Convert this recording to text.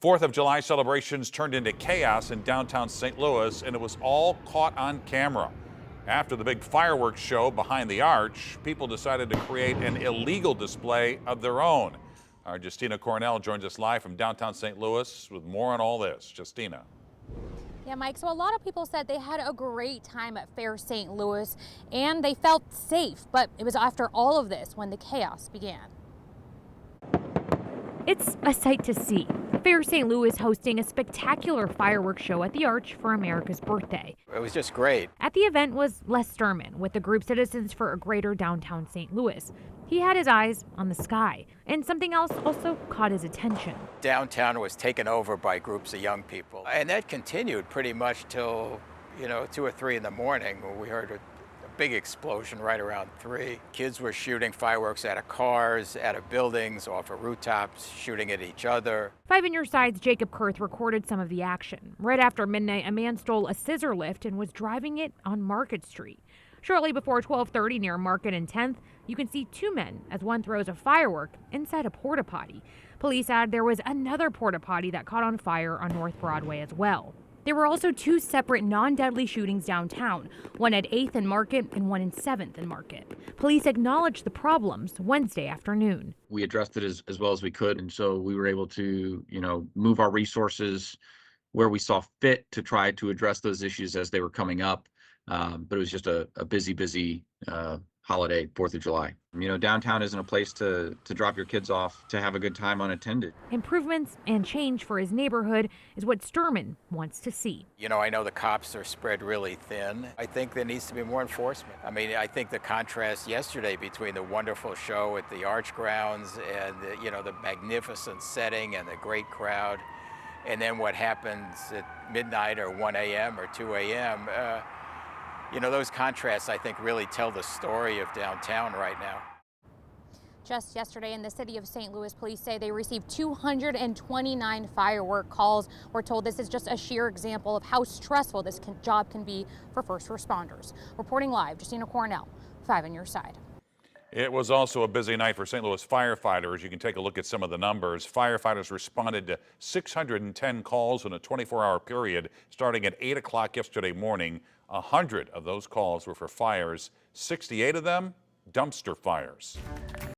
4th of July celebrations turned into chaos in downtown St. Louis, and it was all caught on camera. After the big fireworks show behind the arch, people decided to create an illegal display of their own. Our Justina Cornell joins us live from downtown St. Louis with more on all this. Justina. Yeah, Mike, so a lot of people said they had a great time at Fair St. Louis and they felt safe, but it was after all of this when the chaos began. It's a sight to see. Fair St. Louis hosting a spectacular fireworks show at the Arch for America's birthday. It was just great. At the event was Les Sturman with the group Citizens for a Greater Downtown St. Louis. He had his eyes on the sky, and something else also caught his attention. Downtown was taken over by groups of young people, and that continued pretty much till, 2 or 3 in the morning when we heard a big explosion right around 3. Kids were shooting fireworks out of cars, out of buildings, off of rooftops, shooting at each other. 5 on Your Side's Jacob Kurth recorded some of the action. Right after midnight, a man stole a scissor lift and was driving it on Market Street. Shortly before 12:30 near Market and 10th, you can see 2 men as one throws a firework inside a porta potty. Police add there was another porta potty that caught on fire on North Broadway as well. There were also 2 separate non-deadly shootings downtown, one at 8th and Market and one in 7th and Market. Police acknowledged the problems Wednesday afternoon. We addressed it as well as we could, and so we were able to, move our resources where we saw fit to try to address those issues as they were coming up. But it was just a busy holiday, 4th of July. Downtown isn't a place to drop your kids off to have a good time unattended. Improvements and change for his neighborhood is what Sturman wants to see. I know the cops are spread really thin. I think there needs to be more enforcement. I think the contrast yesterday between the wonderful show at the Arch grounds and the magnificent setting and the great crowd, and then what happens at midnight or 1 a.m. or 2 a.m., those contrasts, I think, really tell the story of downtown right now. Just yesterday in the city of St. Louis, police say they received 229 firework calls. We're told this is just a sheer example of how stressful this job can be for first responders. Reporting live, Justina Cornell, 5 on Your Side. It was also a busy night for St. Louis firefighters. You can take a look at some of the numbers. Firefighters responded to 610 calls in a 24-hour period starting at 8 o'clock yesterday morning. 100 of those calls were for fires, 68 of them dumpster fires.